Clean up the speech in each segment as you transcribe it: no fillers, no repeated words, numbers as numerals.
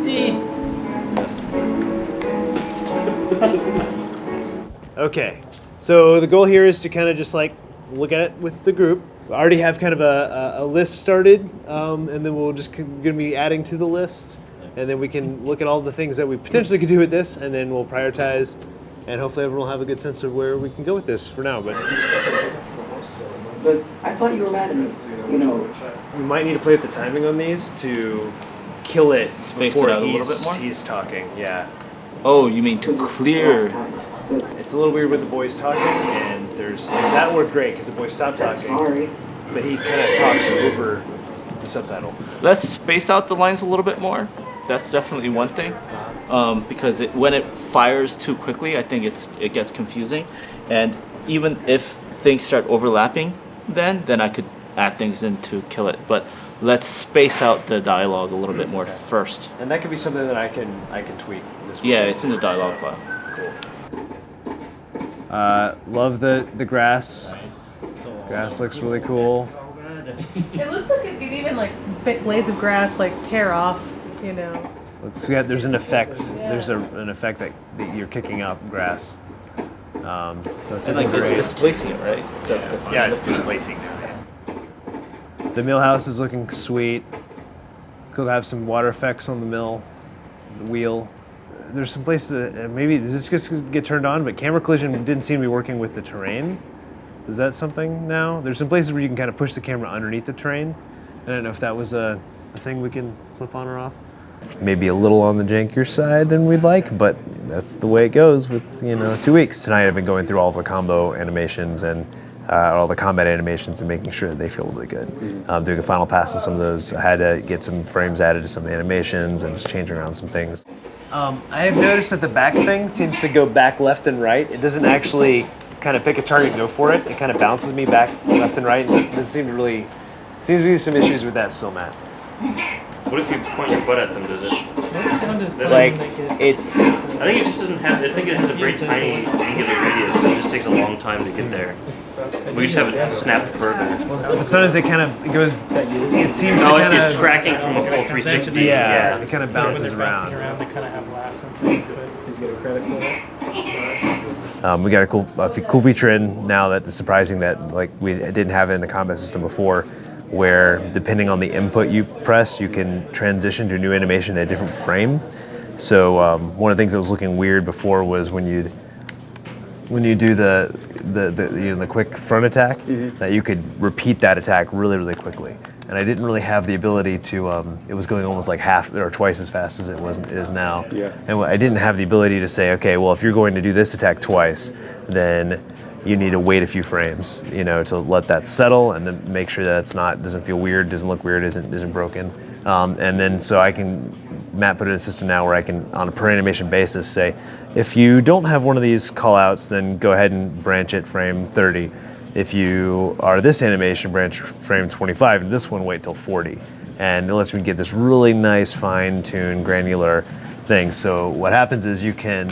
STEED. Okay, so the goal here is to kind of just like look at it with the group. I already have kind of a list started, and then we'll just gonna be adding to the list, and then we can look at all the things that we potentially could do with this, and then we'll prioritize, and hopefully everyone will have a good sense of where we can go with this for now. But I thought you were mad at me. You know, we might need to play with the timing on these to kill it Space before it out a little bit more? he's talking. Yeah, Oh, you mean to clear? it's a little weird with the boys talking, and that worked great because the boys stopped talking. Sorry. But he kind of talks over the subtitle. Let's space out the lines a little bit more. That's definitely one thing, because when it fires too quickly, I think it gets confusing, and even if things start overlapping, then I could add things in to kill it. But let's space out the dialogue a little bit more first. And that could be something that I can tweak this week. Yeah, it's in the dialogue file. Cool. Love the grass. Grass looks really cool. It looks like it could even like blades of grass like tear off, you know. There's an effect. There's an effect that you're kicking up grass. That's And like great. it's displacing it, right? Yeah, it's displacing now. The mill house is looking sweet. Could have some water effects on the mill, the wheel. There's some places that maybe this just get turned on, but camera collision didn't seem to be working with the terrain. Is that something now? There's some places where you can kind of push the camera underneath the terrain. I don't know if that was a thing we can flip on or off. Maybe a little on the jankier side than we'd like, but that's the way it goes with 2 weeks. Tonight I've been going through all of the combo animations and all the combat animations and making sure that they feel really good. Doing a final pass on some of those. I had to get some frames added to some of the animations and just changing around some things. I have noticed that the back thing seems to go back left and right. It doesn't actually kind of pick a target and go for it. It kind of bounces me back left and right. And there seems to be some issues with that still, Matt. What if you point your butt at them, does it? What sound is Like, it, I think it just doesn't have, I think it has a very tiny angular radius, so it just takes a long time to get there. We just have it snap further. sometimes it kind of goes, it seems No, to it's kind just of, tracking from a full 360. yeah, it kind of bounces When they're bouncing around. they kind of have laughs and things, but did you get a credit for that? We got a cool feature in now that is surprising that like we didn't have it in the combat system before, where depending on the input you press, you can transition to a new animation in a different frame. So one of the things that was looking weird before was when you do the quick front attack, that you could repeat that attack really quickly. And I didn't really have the ability to. It was going almost like half or twice as fast as it is now. Yeah. And I didn't have the ability to say, okay, well, if you're going to do this attack twice, then you need to wait a few frames, to let that settle and then make sure that doesn't feel weird, doesn't look weird, isn't broken. And then so Matt put it in a system now where I can, on a per animation basis, say, if you don't have one of these callouts, then go ahead and branch it frame 30. If you are this animation, branch frame 25, and this one wait till 40. And it lets me get this really nice, fine-tuned, granular thing. So what happens is you can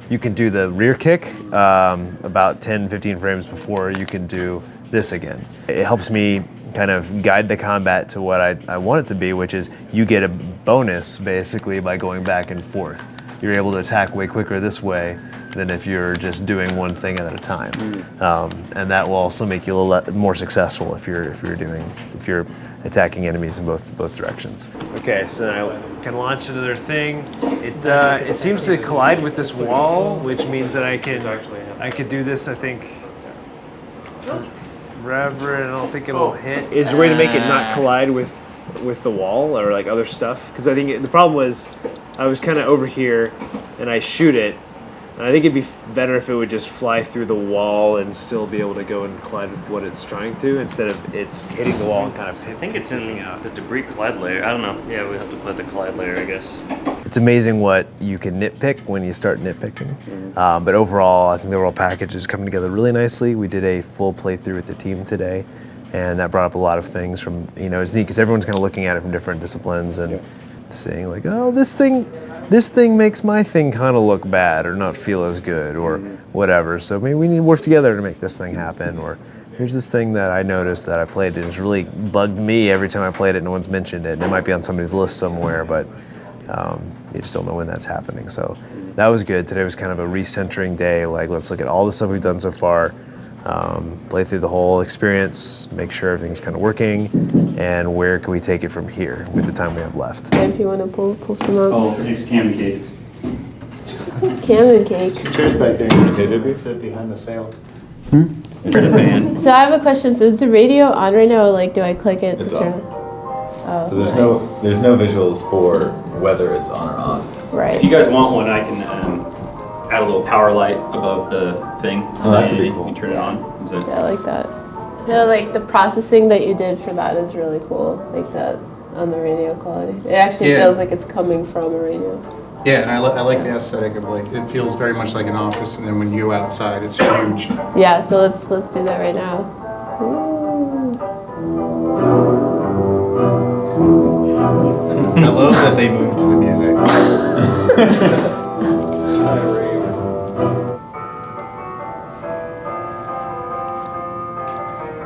do the rear kick about 10, 15 frames before you can do this again. It helps me kind of guide the combat to what I want it to be, which is you get a bonus basically by going back and forth. You're able to attack way quicker this way than if you're just doing one thing at a time. And that will also make you a little more successful if you're attacking enemies in both directions. Okay, so I can launch another thing. It seems to collide with this wall, which means that I could do this, I think, forever, and I don't think it'll hit. Is there a way to make it not collide with the wall or like other stuff? Because I think the problem was I was kind of over here and I shoot it, and I think it'd be better if it would just fly through the wall and still be able to go and collide with what it's trying to, instead of it's hitting the wall and kind of I think it's in the debris collide layer. I don't know. Yeah, we have to play the collide layer, I guess. It's amazing what you can nitpick when you start nitpicking. But overall, I think the overall package is coming together really nicely. We did a full playthrough with the team today, and that brought up a lot of things from, it's neat because everyone's kind of looking at it from different disciplines and saying like, oh, this thing makes my thing kind of look bad or not feel as good or whatever. So maybe we need to work together to make this thing happen, or here's this thing that I noticed that I played and it's really bugged me every time I played it. No one's mentioned it. And it might be on somebody's list somewhere, but you just don't know when that's happening. So that was good. Today was kind of a recentering day. Like, let's look at all the stuff we've done so far, play through the whole experience, make sure everything's kind of working, and where can we take it from here with the time we have left. If you want to pull some up. Oh, so it's cam and cakes. Cam and cakes. Chairs back there. Maybe sit behind the sail. You're the fan. So I have a question. So is the radio on right now, or like do I click it It's to turn on. it? Oh, So there's no visuals for whether it's on or off. right. If you guys want one, I can add a little power light above the thing. Oh, that could be You cool. can turn it on. Is it- Yeah, I like that. Yeah, like the processing that you did for that is really cool. Like that on the radio quality. It actually Yeah. feels like it's coming from a radio. Yeah, and I like the aesthetic of like, it feels very much like an office, and then when you outside, it's huge. Yeah, so let's do that right now. Ooh. I love that they moved to the music.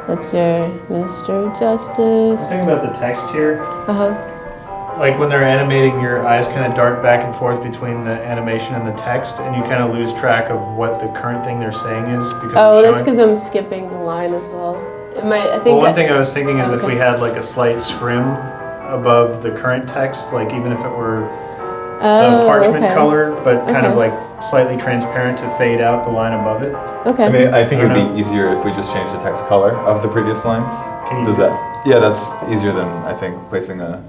That's your Mr. Justice. The thing about the text here, Uh-huh. like when they're animating, your eyes kind of dart back and forth between the animation and the text, and you kind of lose track of what the current thing they're saying is. Because Oh, they're that's showing- because I'm skipping the line as well. It might, I think. Well, one thing I was thinking is if we Okay. had like a slight scrim above the current text, like even if it were Oh, parchment okay. color, but kind of Okay. like slightly transparent to fade out the line above it. Okay. I mean, I think I it don't would be easier if we just changed the text color of the previous lines. Can you Does do that? Yeah, that's easier than I think placing a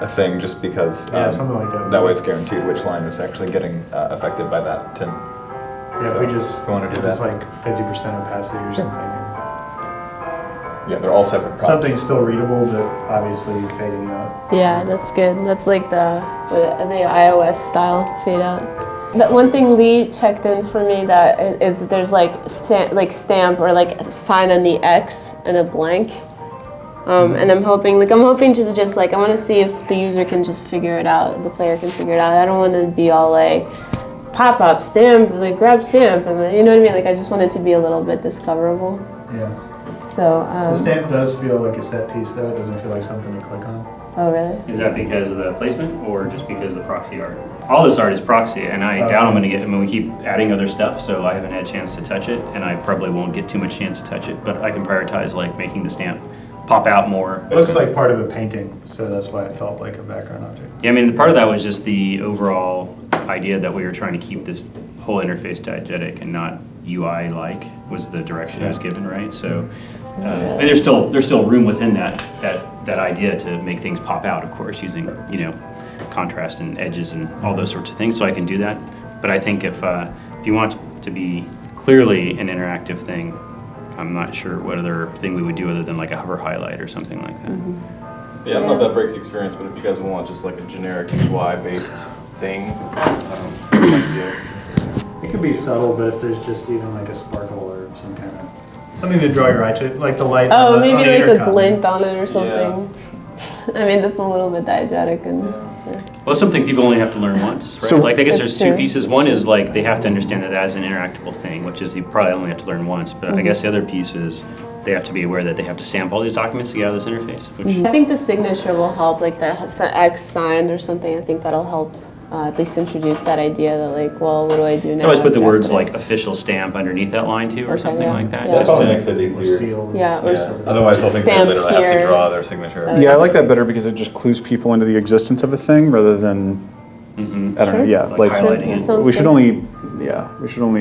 thing just because Yeah, something like that. that way it's guaranteed which line is actually getting affected by that tint. Yeah, So, if we just if we want to do it's that. like 50% opacity or something. Yeah, they're all separate props. Something still readable, but obviously fading out. Yeah, that's good. That's like the iOS style fade out. That one thing Lee checked in for me that is that there's like stamp or like a sign on the X and a blank. And I'm hoping to just like, I want to see if the user can just figure it out, the player can figure it out. I don't want to be all like pop up stamp, like grab stamp, and you know what I mean? Like I just want it to be a little bit discoverable. Yeah. So. The stamp does feel like a set piece though. It doesn't feel like something to click on. Oh really? Is that because of the placement or just because of the proxy art? All this art is proxy, and I doubt I'm going to get, I mean, we keep adding other stuff, so I haven't had a chance to touch it, and I probably won't get too much chance to touch it, but I can prioritize like making the stamp pop out more. It looks like part of a painting, so that's why it felt like a background object. Yeah, I mean, part of that was just the overall idea that we were trying to keep this whole interface diegetic and not UI-like was the direction I was given, right? So, and there's still room within that idea to make things pop out, of course, using contrast and edges and all those sorts of things. So I can do that. But I think if you want it to be clearly an interactive thing, I'm not sure what other thing we would do other than like a hover highlight or something like that. Yeah, I don't know if that breaks the experience, but if you guys want just like a generic UI-based thing, It could be subtle, but if there's just even like a sparkle or some kind of something to draw your eye to, like the light. Oh, on the, maybe on the like a intercom. glint on it or something. I mean, that's a little bit diegetic and. Well, something people only have to learn once, right? So- Like, I guess That's there's two true. pieces. One is like they have to understand that as an interactable thing, which is you probably only have to learn once. But I guess the other piece is they have to be aware that they have to stamp all these documents to get out of this interface. Which I think the signature will help, like the X sign or something. I think that'll help at least introduce that idea that like, well, what do I do now? I always put the after words I- like official stamp underneath that line too, or Okay, something yeah, like that. yeah. That Just probably to, makes it Or easier. seal. Yeah, or Yeah. Otherwise, they'll think they stamp literally have here. to draw their signature. Yeah, I like that better because it just clues people into the existence of a thing rather than, I don't know, Sure. yeah, Like like, highlighting That it. sounds we should good. only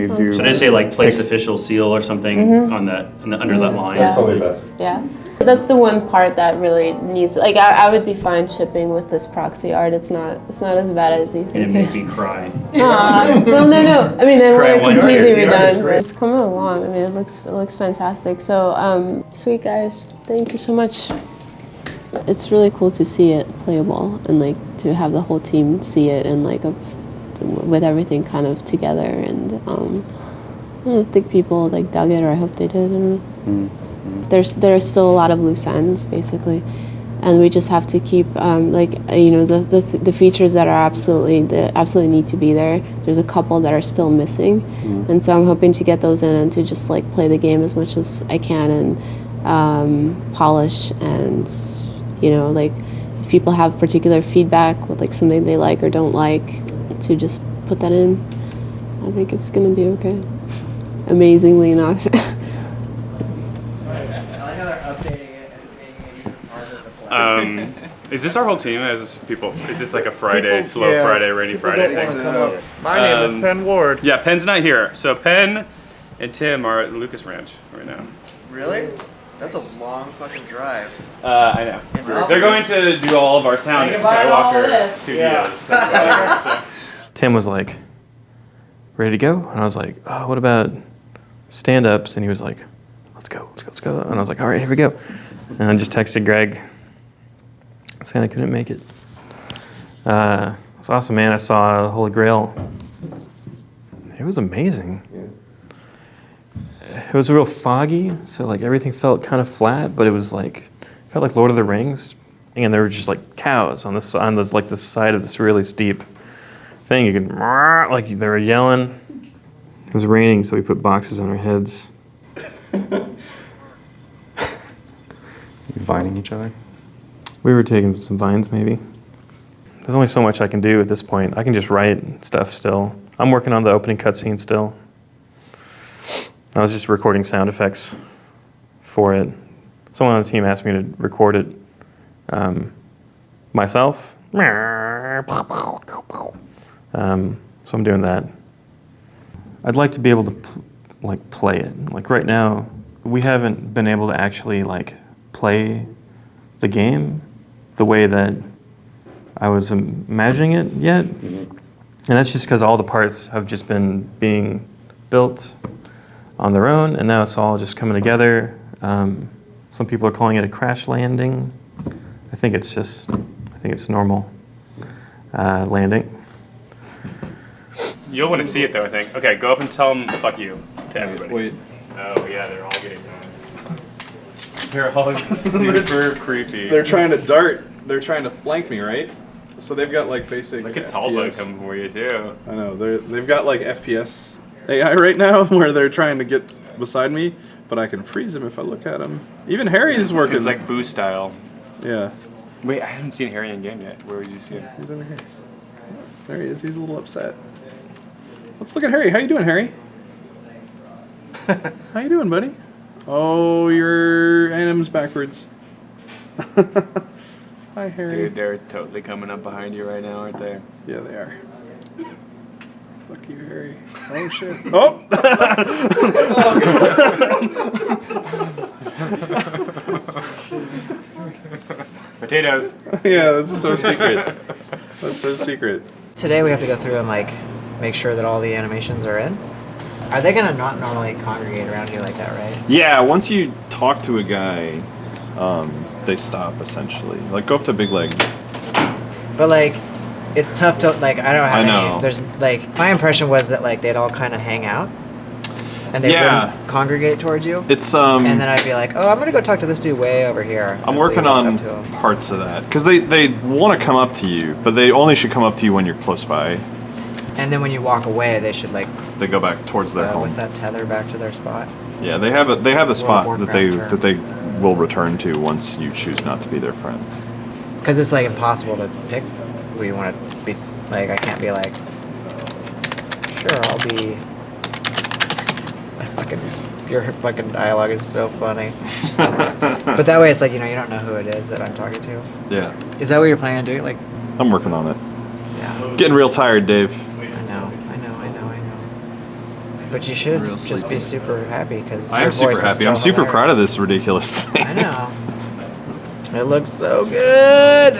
do. should I say like place Text- official seal or something on that under that line? Yeah. That's probably best. Yeah. That's the one part that really needs, like I would be fine shipping with this proxy art. It's not as bad as you And it think it made is. me cry. Well, no. I mean, I want Cry it one completely year. The art is redone. great. It's coming along. I mean, it looks fantastic. So, sweet guys, thank you so much. It's really cool to see it playable and like to have the whole team see it and like with everything kind of together. And I think people like dug it, or I hope they did. I don't know. There's still a lot of loose ends, basically. and we just have to keep the features that are absolutely need to be there. There's a couple that are still missing, and so I'm hoping to get those in and to just like play the game as much as I can and polish, and like if people have particular feedback with like something they like or don't like, to just put that in. I think it's gonna be okay. Amazingly enough. Is this our whole team? Is this like a Friday, Friday, rainy Friday thing? My name is Penn Ward. Yeah, Penn's not here. So Penn and Tim are at Lucas Ranch right now. Really? That's a long fucking drive. I know. They're going to do all of our sound at Skywalker Studios. Yeah. So. Tim was like, ready to go? And I was like, oh, what about stand-ups? And he was like, let's go. And I was like, all right, here we go. And I just texted Greg. I kind of couldn't make it. It was awesome, man. I saw the Holy Grail. It was amazing. It was real foggy, so like everything felt kind of flat, but it was like, felt like Lord of the Rings. And there were just like cows on the side of this really steep thing. You could, like they were yelling. It was raining, so we put boxes on our heads. Vining each other? We were taking some vines, maybe. There's only so much I can do at this point. I can just write stuff still. I'm working on the opening cutscene still. I was just recording sound effects for it. Someone on the team asked me to record it myself. So I'm doing that. I'd like to be able to play it. Like right now, we haven't been able to actually like play the game the way that I was imagining it yet. And that's just because all the parts have just been being built on their own, and now it's all just coming together. Some people are calling it a crash landing. I think it's normal landing. You'll want to see it though, I think. Okay, go up and tell them fuck you to everybody. Wait. Oh yeah, they're all getting done. They're all super creepy. They're trying to dart. They're trying to flank me, right? So they've got like basic. Look at Talbot coming for you too. I know. They've got like FPS AI right now where they're trying to get beside me, but I can freeze him if I look at him. Even Harry is working. It's like Boo style. Yeah. Wait, I haven't seen Harry in game yet. Where would you see him? He's over here. There he is. He's a little upset. Let's look at Harry. How you doing, Harry? How you doing, buddy? Oh, your anim's backwards. Hi, Harry. Dude, they're totally coming up behind you right now, aren't they? Yeah, they are. Fuck you, Harry. Oh, shit. Oh! Potatoes. Yeah, that's so secret. That's so secret. Today we have to go through and like make sure that all the animations are in. Are they gonna not normally congregate around you like that, right? Yeah, once you talk to a guy, they stop essentially. Like go up to Big Leg. But like, it's tough to like. I don't have know. any. There's like my impression was that like they'd all kind of hang out, and they wouldn't congregate towards you. It's And then I'd be like, oh, I'm gonna go talk to this dude way over here. I'm working on parts of that because they want to come up to you, but they only should come up to you when you're close by. And then when you walk away, they should like. They go back towards their home. What's that tether back to their spot? Yeah, they have the spot Warcraft that they will return to once you choose not to be their friend. Because it's like impossible to pick who you want to be. Like I can't be like, sure, I'll be. Your fucking dialogue is so funny. But that way, it's like you don't know who it is that I'm talking to. Yeah. Is that what you're planning on doing? Like. I'm working on it. Yeah. Getting real tired, Dave. But you should just be super happy because I am super happy. I'm super proud of this ridiculous thing. I know. It looks so good.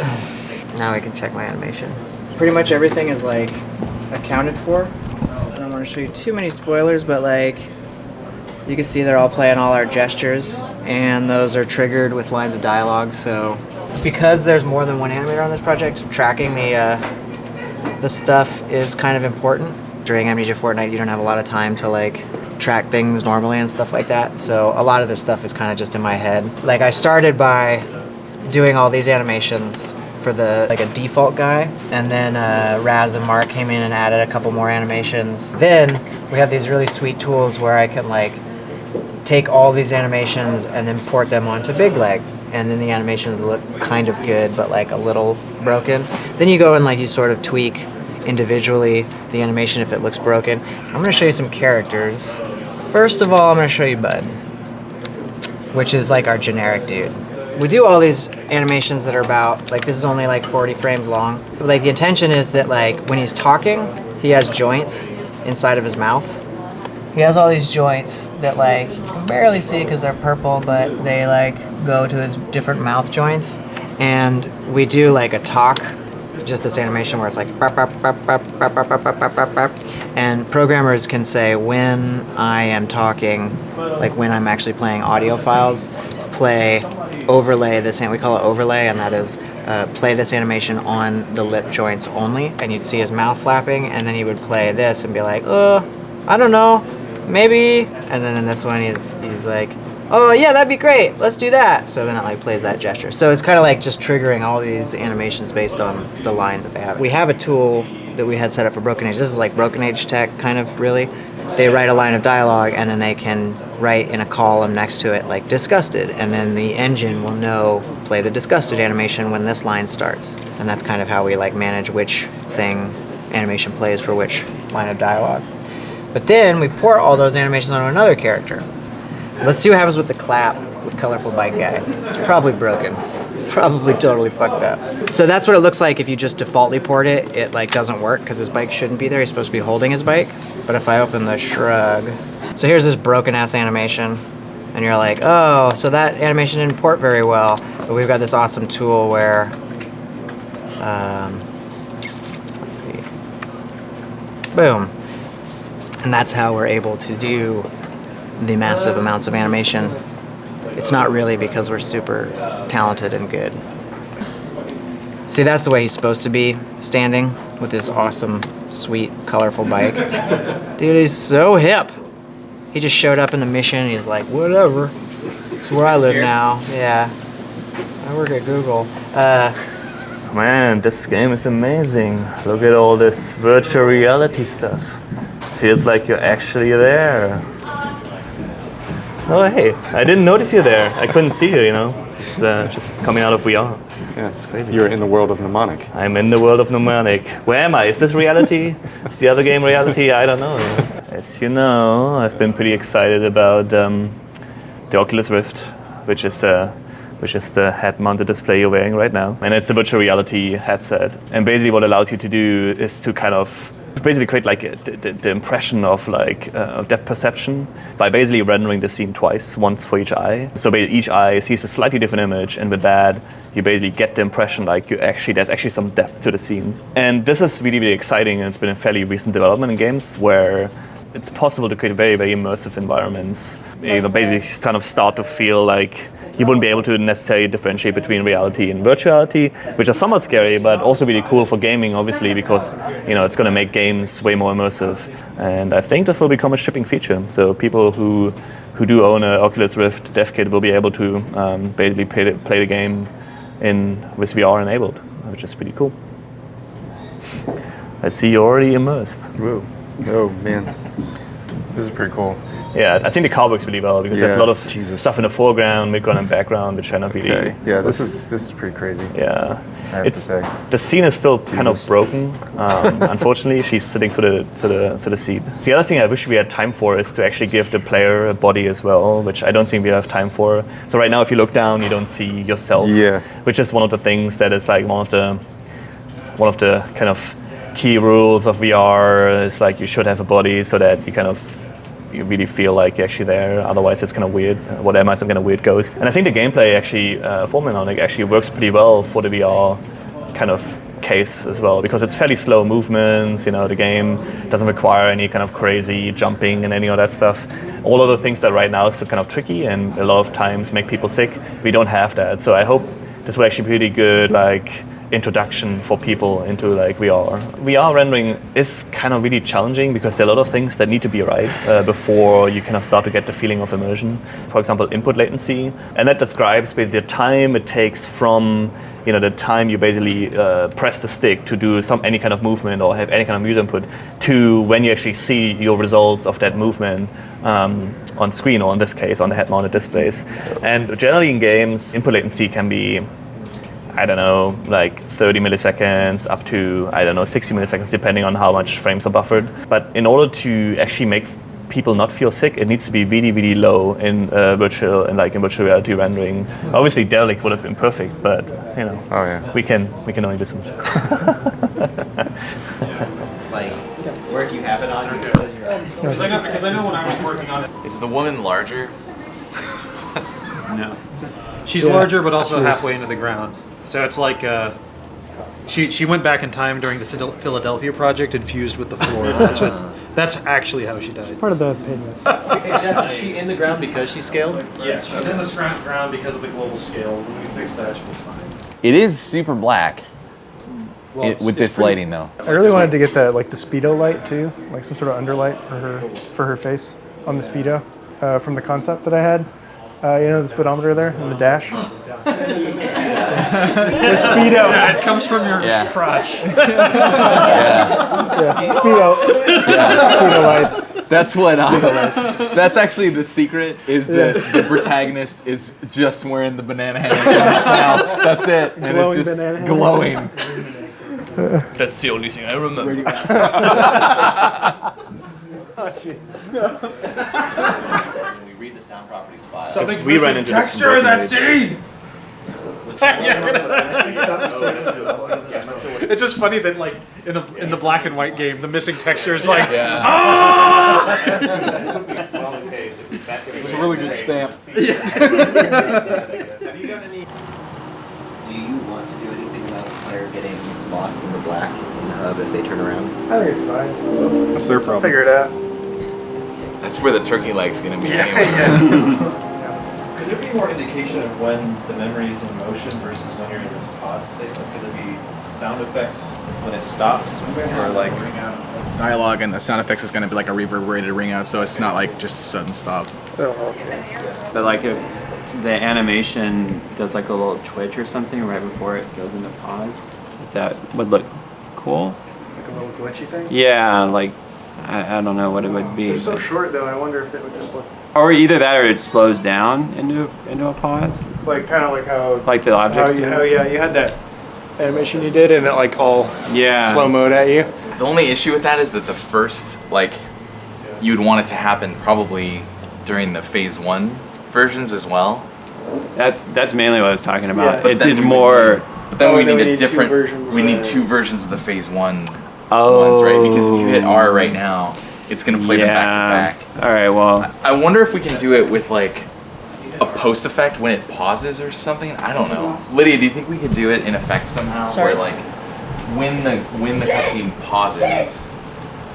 Now we can check my animation. Pretty much everything is like accounted for. I don't want to show you too many spoilers, but like you can see they're all playing all our gestures, and those are triggered with lines of dialogue. So because there's more than one animator on this project, tracking the stuff is kind of important. During Amnesia Fortnight, you don't have a lot of time to like track things normally and stuff like that. So a lot of this stuff is kind of just in my head. Like I started by doing all these animations for a default guy, and then Raz and Mark came in and added a couple more animations. Then we have these really sweet tools where I can like take all these animations and then port them onto Big Leg, and then the animations look kind of good but like a little broken. Then you go and like you sort of tweak individually the animation if it looks broken. I'm going to show you some characters. First of all, I'm going to show you Bud, which is like our generic dude. We do all these animations that are about, like this is only like 40 frames long. Like the intention is that like when he's talking, he has joints inside of his mouth. He has all these joints that like you can barely see because they're purple, but they like go to his different mouth joints. And we do like a talk, just this animation where it's like bap, bap, bap, bap, bap, bap, bap, bap, bap, bap. And programmers can say when I am talking, like when I'm actually playing audio files, play overlay this, we call it overlay, and that is play this animation on the lip joints only, and you'd see his mouth flapping, and then he would play this and be like, I don't know, maybe, and then in this one he's like, oh yeah, that'd be great, let's do that. So then it like plays that gesture. So it's kind of like just triggering all these animations based on the lines that they have. We have a tool that we had set up for Broken Age. This is like Broken Age tech, kind of, really. They write a line of dialogue and then they can write in a column next to it like disgusted, and then the engine will know play the disgusted animation when this line starts. And that's kind of how we like manage which thing animation plays for which line of dialogue. But then we port all those animations onto another character. Let's see what happens with the clap with Colorful Bike Guy. It's probably broken. Probably totally fucked up. So that's what it looks like if you just defaultly port it. It like doesn't work because his bike shouldn't be there. He's supposed to be holding his bike. But if I open the shrug, so here's this broken ass animation, and you're like, oh, so that animation didn't port very well. But we've got this awesome tool where, let's see, boom, and that's how we're able to do the massive amounts of animation. It's not really because we're super talented and good. See, that's the way he's supposed to be, standing with his awesome, sweet, colorful bike. Dude, he's so hip. He just showed up in the mission and he's like, whatever. It's where I live now. Yeah. I work at Google. Man, this game is amazing. Look at all this virtual reality stuff. Feels like you're actually there. Oh, hey, I didn't notice you there. I couldn't see you, you know. It's just coming out of VR. Yeah, it's crazy. You're in the world of Mnemonic. I'm in the world of Mnemonic. Where am I? Is this reality? Is the other game reality? I don't know. As you know, I've been pretty excited about the Oculus Rift, which is the head-mounted display you're wearing right now. And it's a virtual reality headset. And basically what it allows you to do is to kind of basically create like the impression of like depth perception by basically rendering the scene twice, once for each eye. So each eye sees a slightly different image, and with that you basically get the impression like there's actually some depth to the scene. And this is really, really exciting, and it's been a fairly recent development in games where it's possible to create very, very immersive environments. You know, basically kind of start to feel like you wouldn't be able to necessarily differentiate between reality and virtuality, which are somewhat scary, but also really cool for gaming, obviously, because you know it's going to make games way more immersive. And I think this will become a shipping feature. So people who do own an Oculus Rift dev kit will be able to basically play the game with VR enabled, which is pretty cool. I see you're already immersed. Whoa. Oh man, this is pretty cool. Yeah, I think the car works really well because there's a lot of stuff in the foreground, midground, and background, which I not really. Okay. Yeah, this is pretty crazy. Yeah, I have to say. The scene is still kind of broken. Unfortunately, she's sitting to the seat. The other thing I wish we had time for is to actually give the player a body as well, which I don't think we have time for. So right now, if you look down, you don't see yourself. Yeah. Which is one of the things that is like one of the kind of key rules of VR is like you should have a body so that you really feel like you're actually there. Otherwise, it's kind of weird. What am I, some kind of weird ghost? And I think the gameplay actually for Mnemonic actually works pretty well for the VR kind of case as well, because it's fairly slow movements. You know, the game doesn't require any kind of crazy jumping and any of that stuff. All of the things that right now is kind of tricky and a lot of times make people sick, we don't have that. So I hope this will actually be pretty good, like introduction for people into like VR. VR rendering is kind of really challenging because there are a lot of things that need to be right before you kind of start to get the feeling of immersion. For example, input latency, and that describes basically the time it takes from the time you basically press the stick to do any kind of movement or have any kind of user input to when you actually see your results of that movement on screen, or in this case on the head-mounted displays. And generally in games, input latency can be, I don't know, like 30 milliseconds up to, 60 milliseconds, depending on how much frames are buffered. But in order to actually make people not feel sick, it needs to be really, really low in virtual reality rendering. Obviously, Derelict would have been perfect, but we can only do so much. Like, where do you have it on? Because I know when I was working on it. Is the woman larger? No. She's larger, but also halfway into the ground. So it's like she went back in time during the Philadelphia project and fused with the floor. That's actually how she died. Part of the payment. Hey Jeff, is she in the ground because she's scaled? Yes, she's in the ground because of the global scale. When we fix that, she'll be fine. It is super black. Well, With this lighting though. I really wanted to get the Speedo light too, like some sort of underlight for her face on the Speedo from the concept that I had. The speedometer there in the dash. The Speedo. Yeah, it comes from your crotch. Speedo. Speedo lights. That's what. That's actually the secret. Is that the protagonist is just wearing the banana hammock and nothing else. That's it, and Glowing it's just banana glowing. That's the only thing I remember. Oh, jeez. When we read the sound properties file. Something's missing texture in that scene. It's just funny that like in the black and white game, the missing texture is like, ah! It was a really good stamp. Do you want to do anything about the player getting lost in the black in the hub if they turn around? I think it's fine. That's their problem. Figure it out. That's where the turkey leg's gonna be anyway. Could there be more indication of when the memory is in motion versus when you're in this pause state? Like, could there be sound effects when it stops, or like dialogue and the sound effects is going to be like a reverberated ring out, so it's not like just a sudden stop. But like if the animation does like a little twitch or something right before it goes into pause, that would look cool. Like a little glitchy thing? Yeah, like I don't know what it would be. They're so short though, I wonder if they would just look or either that or it slows down into a pause. like kind of like how Like the objects do. you had that animation you did and it like all slow mode at you. The only issue with that is that the first, you'd want it to happen probably during the phase 1 versions as well. That's mainly what I was talking about. But It's then more. But then we need a two different. versions, We need 2 versions of the phase 1 ones, right? Because if you hit R right now, it's gonna play them back to back. All right. Well, I wonder if we can do it with like a post effect when it pauses or something. I don't know. Lydia, do you think we could do it in effect somehow? Sorry? Where like when the cutscene pauses,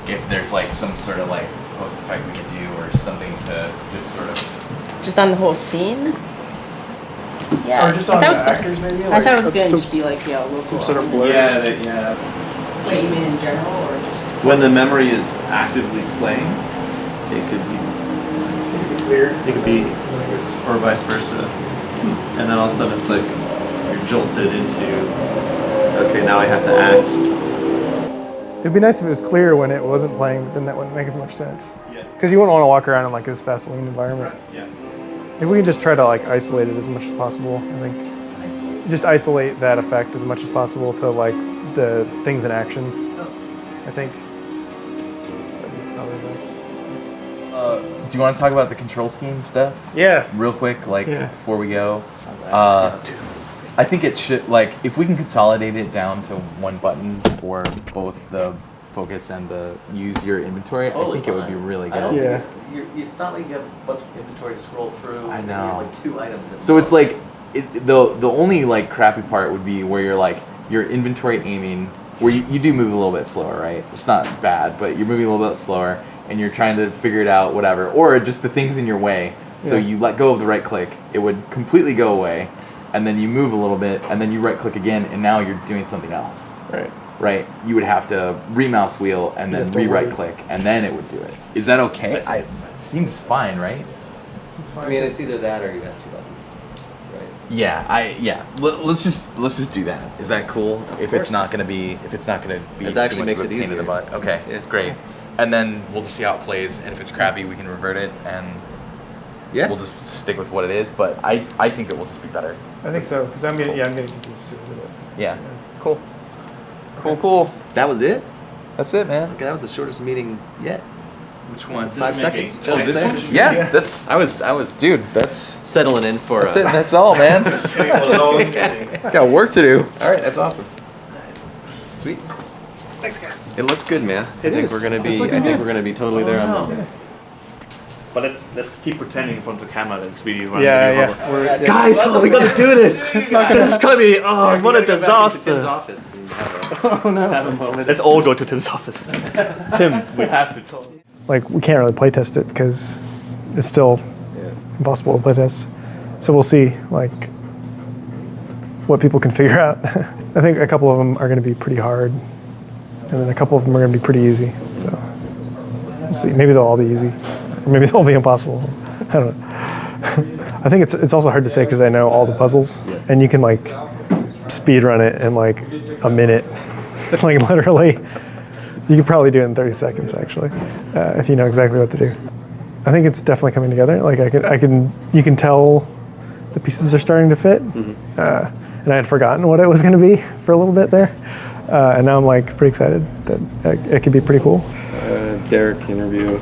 if there's like some sort of like post effect we could do or something to just sort of. Just on the whole scene? Yeah. Or just on I the thought it was actors maybe? I thought it was Like, going to some- just be like, local. Some sort of blur. Wait, you mean in general or just? when the memory is actively playing, it could be clear. It could be, or vice versa. And then all of a sudden it's like you're jolted into, okay, now I have to act. It'd be nice if it was clear when it wasn't playing, but then that wouldn't make as much sense. Because you wouldn't want to walk around in like this Vaseline environment. Yeah. If we can just try to like isolate it as much as possible, I think. Just isolate that effect as much as possible to like the things in action. I think. That'd be probably best. Do you want to talk about the control scheme stuff? Yeah. Real quick, before we go. I think it should, if we can consolidate it down to one button for both the focus and the use your inventory, I think it would be really good. I don't think it's not like you have a bunch of inventory to scroll through. I and you know. have like 2 items. So it's like, the only crappy part would be where you're your inventory aiming, where you do move a little bit slower, right? It's not bad, but you're moving a little bit slower and you're trying to figure it out, whatever. Or just the things in your way. So you let go of the right click, it would completely go away. and then you move a little bit, and then you right click again, and now you're doing something else. Right? You would have to re-mouse wheel and then re-right click, and then it would do it. Is that okay? Seems fine, right? I mean, it's either that or you have 2 buttons. Right. Yeah. Let's just do that. Is that cool? If it's not gonna be It too actually much makes of a it pain in the easier. butt. Okay, Yeah. great. And then we'll just see how it plays, and if it's crappy, we can revert it, and we'll just stick with what it is. But I think it will just be better. I think so, because I'm getting confused too with it. Yeah. Cool. Cool. That was it? That's it, man. Okay, that was the shortest meeting yet. Which one? 5 seconds. Oh, this one? Yeah, that's. I was, dude. That's settling in for. That's it. That's all, man. Got work to do. All right, that's awesome. Sweet. Thanks, guys. It looks good, man. I think we're gonna be totally there on Monday. But let's keep pretending in front of the camera that it's really running. Guys, we gotta do this. This is gonna be what a disaster. Tim's office and Oh no. have a moment. Let's all go to Tim's office. Tim, we have to talk. Like, we can't really playtest it because it's still impossible to playtest. So we'll see, like, what people can figure out. I think a couple of them are going to be pretty hard, and then a couple of them are going to be pretty easy. So we'll see. Maybe they'll all be easy, or maybe they'll be impossible. I don't know. I think it's also hard to say because I know all the puzzles, and you can like speed run it in like a minute, like literally. You could probably do it in 30 seconds, actually, if you know exactly what to do. I think it's definitely coming together. Like you can tell the pieces are starting to fit, and I had forgotten what it was going to be for a little bit there, and now I'm like pretty excited that it could be pretty cool. Derek interview.